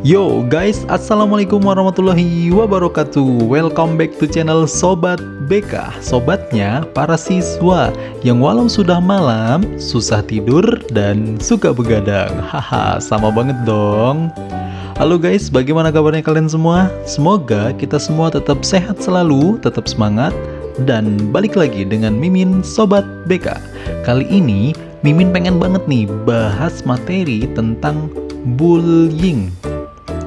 Yo guys, assalamualaikum warahmatullahi wabarakatuh. Welcome back to channel Sobat BK. Sobatnya para siswa yang walau sudah malam susah tidur dan suka begadang. Haha, sama banget dong. Halo guys, bagaimana kabarnya kalian semua? Semoga kita semua tetap sehat selalu, tetap semangat, dan balik lagi dengan Mimin Sobat BK. Kali ini Mimin pengen banget nih bahas materi tentang bullying.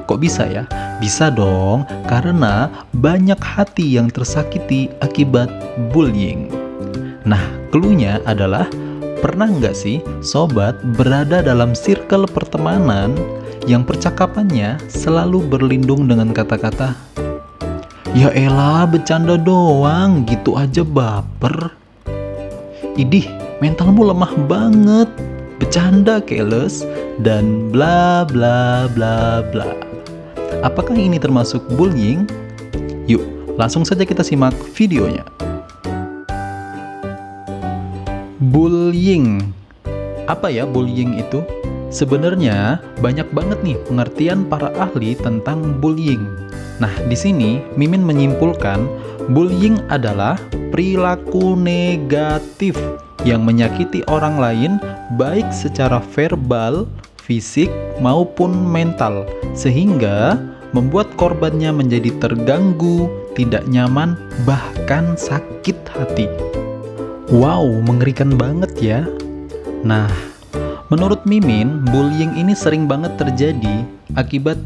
Kok bisa ya? Bisa dong, karena banyak hati yang tersakiti akibat bullying. Nah, cluenya adalah, pernah nggak sih sobat berada dalam circle pertemanan yang percakapannya selalu berlindung dengan kata-kata, "Ya elah, bercanda doang, gitu aja baper. Idih, mentalmu lemah banget, bercanda keles," dan bla bla bla bla. Apakah ini termasuk bullying? Yuk, langsung saja kita simak videonya. Bullying. Apa ya bullying itu? Sebenarnya banyak banget nih pengertian para ahli tentang bullying. Nah, di sini Mimin menyimpulkan bullying adalah perilaku negatif yang menyakiti orang lain baik secara verbal, fisik, maupun mental, sehingga membuat korbannya menjadi terganggu, tidak nyaman, bahkan sakit hati. Wow, mengerikan banget ya. Nah, menurut Mimin, bullying ini sering banget terjadi akibat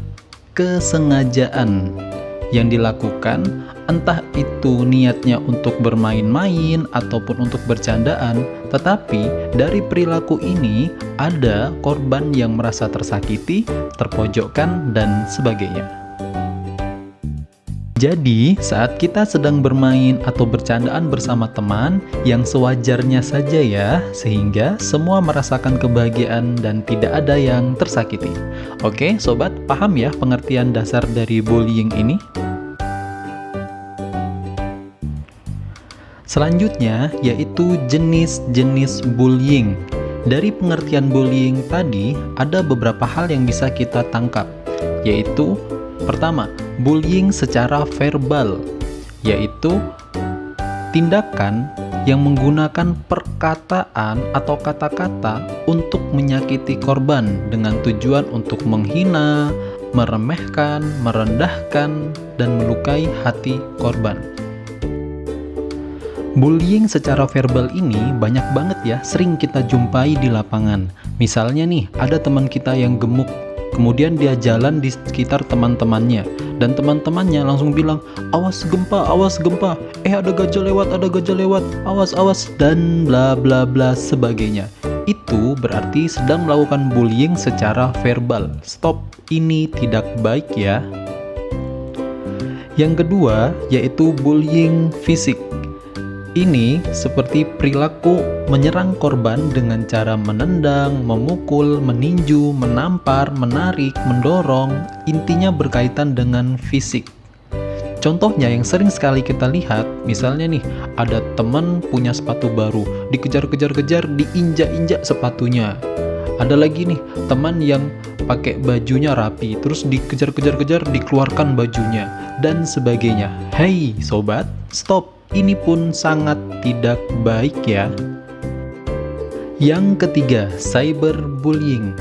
kesengajaan yang dilakukan, entah itu niatnya untuk bermain-main ataupun untuk bercandaan, tetapi dari perilaku ini ada korban yang merasa tersakiti, terpojokkan, dan sebagainya. Jadi, saat kita sedang bermain atau bercandaan bersama teman yang sewajarnya saja ya, sehingga semua merasakan kebahagiaan dan tidak ada yang tersakiti. Oke, sobat, paham ya pengertian dasar dari bullying ini? Selanjutnya, yaitu jenis-jenis bullying. Dari pengertian bullying tadi, ada beberapa hal yang bisa kita tangkap, yaitu pertama, bullying secara verbal, yaitu tindakan yang menggunakan perkataan atau kata-kata untuk menyakiti korban dengan tujuan untuk menghina, meremehkan, merendahkan, dan melukai hati korban. Bullying secara verbal ini banyak banget ya, sering kita jumpai di lapangan. Misalnya nih, ada teman kita yang gemuk, kemudian dia jalan di sekitar teman-temannya, dan teman-temannya langsung bilang, awas gempa, ada gajah lewat, awas, dan bla bla bla sebagainya. Itu berarti sedang melakukan bullying secara verbal. Stop, ini tidak baik ya. Yang kedua, yaitu bullying fisik. Ini seperti perilaku menyerang korban dengan cara menendang, memukul, meninju, menampar, menarik, mendorong, intinya berkaitan dengan fisik. Contohnya yang sering sekali kita lihat, misalnya nih, ada teman punya sepatu baru, dikejar-kejar, diinjak-injak sepatunya. Ada lagi nih, teman yang pakai bajunya rapi, terus dikejar-kejar, dikeluarkan bajunya, dan sebagainya. Hei sobat, stop. Ini pun sangat tidak baik ya. Yang ketiga, cyberbullying.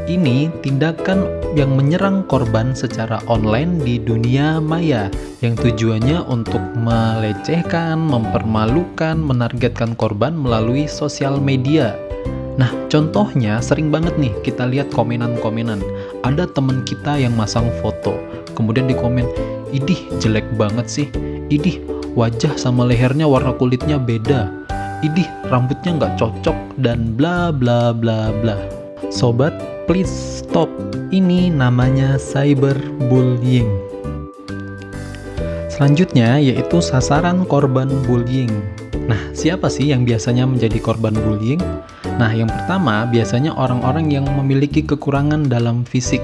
Ini tindakan yang menyerang korban secara online di dunia maya, yang tujuannya untuk melecehkan, mempermalukan, menargetkan korban melalui sosial media. Nah, contohnya sering banget nih kita lihat komenan-komenan. Ada teman kita yang masang foto, kemudian di komen, "Idih, jelek banget sih. Idih, wajah sama lehernya warna kulitnya beda. Idih, rambutnya nggak cocok," dan bla bla bla bla. Sobat, please stop. Ini namanya cyberbullying. Selanjutnya yaitu sasaran korban bullying. Nah, siapa sih yang biasanya menjadi korban bullying? Nah, yang pertama biasanya orang-orang yang memiliki kekurangan dalam fisik.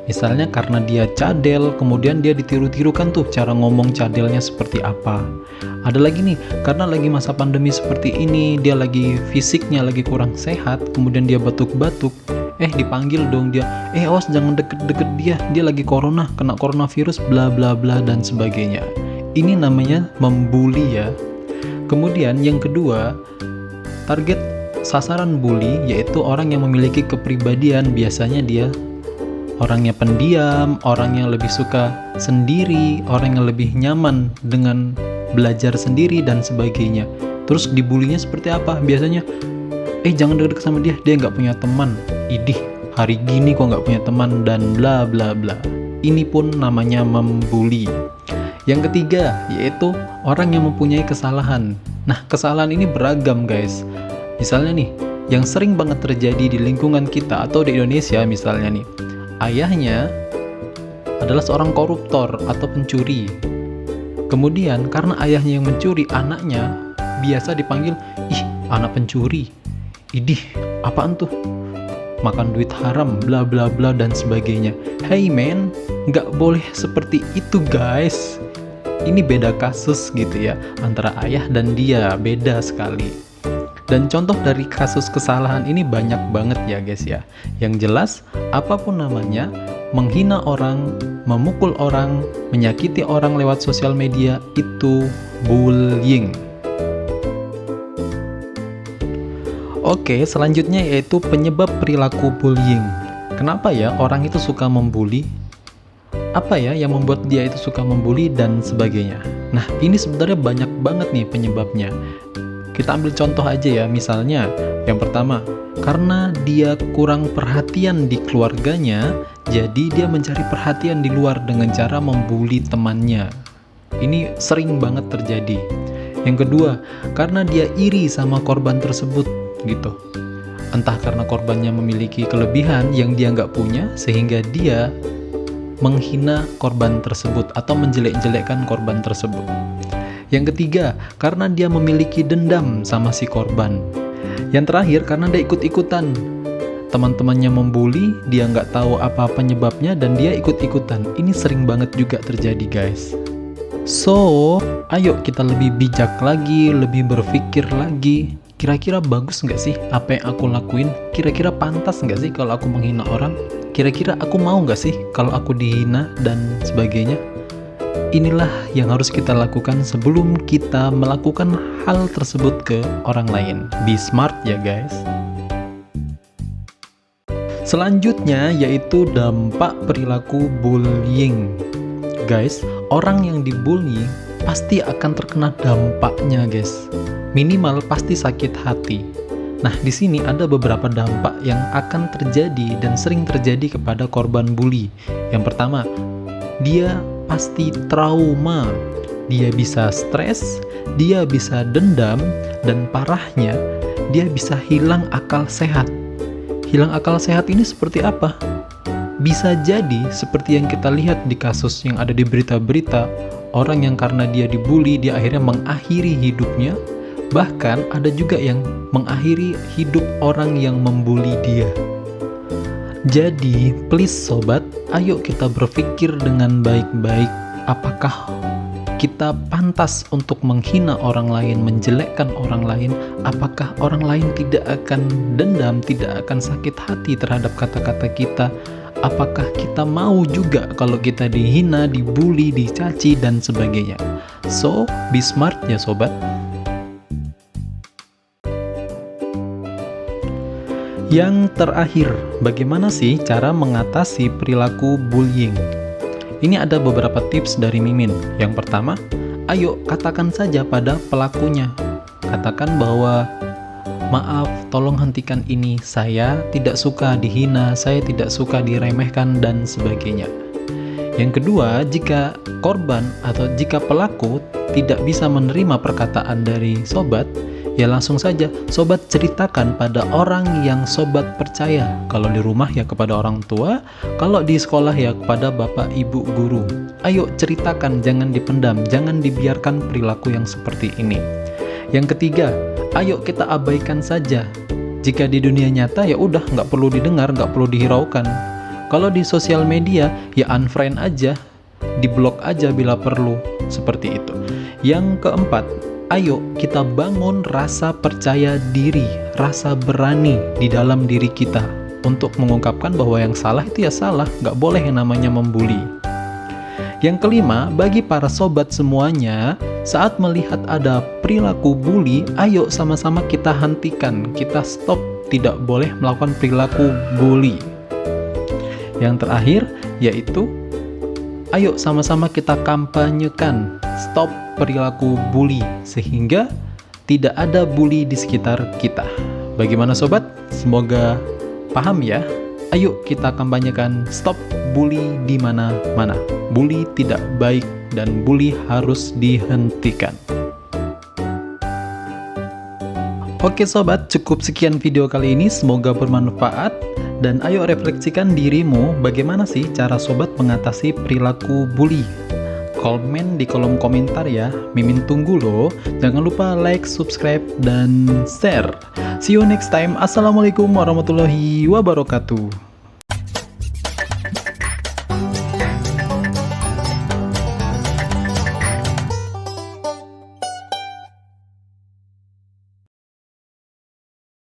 Misalnya karena dia cadel, kemudian dia ditiru-tirukan tuh cara ngomong cadelnya seperti apa. Ada lagi nih, karena lagi masa pandemi seperti ini, dia lagi fisiknya lagi kurang sehat, kemudian dia batuk-batuk. dipanggil dong dia, awas jangan deket-deket dia lagi kena coronavirus bla bla bla dan sebagainya. Ini namanya membuli ya. Kemudian yang kedua, target sasaran bully yaitu orang yang memiliki kepribadian, biasanya dia orangnya pendiam, orang yang lebih suka sendiri, orang yang lebih nyaman dengan belajar sendiri dan sebagainya. Terus dibulinya seperti apa? Biasanya, jangan deket sama dia nggak punya teman. Idih, hari gini kok nggak punya teman dan bla bla bla. Ini pun namanya membuli. Yang ketiga, yaitu orang yang mempunyai kesalahan. Nah, kesalahan ini beragam guys. Misalnya nih, yang sering banget terjadi di lingkungan kita atau di Indonesia misalnya nih, ayahnya adalah seorang koruptor atau pencuri. Kemudian karena ayahnya yang mencuri, anaknya biasa dipanggil, anak pencuri. Idih, apaan tuh? Makan duit haram, bla bla bla dan sebagainya. Hey man, nggak boleh seperti itu guys. Ini beda kasus gitu ya, antara ayah dan dia, beda sekali. Dan contoh dari kasus kesalahan ini banyak banget ya guys ya. Yang jelas, apapun namanya, menghina orang, memukul orang, menyakiti orang lewat sosial media, itu bullying. Oke, selanjutnya yaitu penyebab perilaku bullying. Kenapa ya orang itu suka membuli? Apa ya yang membuat dia itu suka membuli dan sebagainya? Nah, ini sebenarnya banyak banget nih penyebabnya. Kita ambil contoh aja ya, misalnya yang pertama, karena dia kurang perhatian di keluarganya, jadi dia mencari perhatian di luar dengan cara membuli temannya. Ini sering banget terjadi. Yang kedua, karena dia iri sama korban tersebut gitu. Entah karena korbannya memiliki kelebihan yang dia nggak punya, sehingga dia menghina korban tersebut atau menjelek-jelekkan korban tersebut. Yang ketiga, karena dia memiliki dendam sama si korban. Yang terakhir, karena dia ikut-ikutan. Teman-temannya membuli, dia nggak tahu apa penyebabnya dan dia ikut-ikutan. Ini sering banget juga terjadi guys. So, ayo kita lebih bijak lagi, lebih berpikir lagi. Kira-kira bagus nggak sih apa yang aku lakuin? Kira-kira pantas nggak sih kalau aku menghina orang? Kira-kira aku mau nggak sih kalau aku dihina dan sebagainya? Inilah yang harus kita lakukan sebelum kita melakukan hal tersebut ke orang lain. Be smart ya guys. Selanjutnya yaitu dampak perilaku bullying. Guys, orang yang dibully pasti akan terkena dampaknya guys. Minimal pasti sakit hati. Nah, di sini ada beberapa dampak yang akan terjadi dan sering terjadi kepada korban bully. Yang pertama, dia pasti trauma, dia bisa stres, dia bisa dendam, dan parahnya, dia bisa hilang akal sehat. Hilang akal sehat ini seperti apa? Bisa jadi seperti yang kita lihat di kasus yang ada di berita-berita, orang yang karena dia dibully, dia akhirnya mengakhiri hidupnya. Bahkan ada juga yang mengakhiri hidup orang yang membuli dia. Jadi, please sobat, ayo kita berpikir dengan baik-baik. Apakah kita pantas untuk menghina orang lain, menjelekkan orang lain? Apakah orang lain tidak akan dendam, tidak akan sakit hati terhadap kata-kata kita? Apakah kita mau juga kalau kita dihina, dibully, dicaci, dan sebagainya? So, be smart ya sobat. Yang terakhir, bagaimana sih cara mengatasi perilaku bullying? Ini ada beberapa tips dari Mimin. Yang pertama, ayo katakan saja pada pelakunya. Katakan bahwa, maaf, tolong hentikan ini. Saya tidak suka dihina, saya tidak suka diremehkan, dan sebagainya. Yang kedua, jika korban atau jika pelaku tidak bisa menerima perkataan dari sobat, ya langsung saja sobat ceritakan pada orang yang sobat percaya. Kalau di rumah ya kepada orang tua, kalau di sekolah ya kepada bapak ibu guru. Ayo ceritakan, jangan dipendam, jangan dibiarkan perilaku yang seperti ini. Yang ketiga, ayo kita abaikan saja. Jika di dunia nyata ya udah nggak perlu didengar, nggak perlu dihiraukan. Kalau di sosial media ya unfriend aja, diblok aja bila perlu, seperti itu. Yang keempat, ayo kita bangun rasa percaya diri, rasa berani di dalam diri kita. untuk mengungkapkan bahwa yang salah itu ya salah, nggak boleh yang namanya membuli. Yang kelima, bagi para sobat semuanya, saat melihat ada perilaku bully, ayo sama-sama kita hentikan, kita stop, tidak boleh melakukan perilaku bully. Yang terakhir, yaitu ayo sama-sama kita kampanyekan, stop perilaku bully, sehingga tidak ada bully di sekitar kita. Bagaimana sobat? Semoga paham ya. Ayo kita kampanyekan stop bully di mana-mana. Bully tidak baik dan bully harus dihentikan. Oke sobat, cukup sekian video kali ini, semoga bermanfaat. Dan ayo refleksikan dirimu, bagaimana sih cara sobat mengatasi perilaku bully? Komen di kolom komentar ya, Mimin tunggu loh. Jangan lupa like, subscribe, dan share. See you next time. Assalamualaikum warahmatullahi wabarakatuh.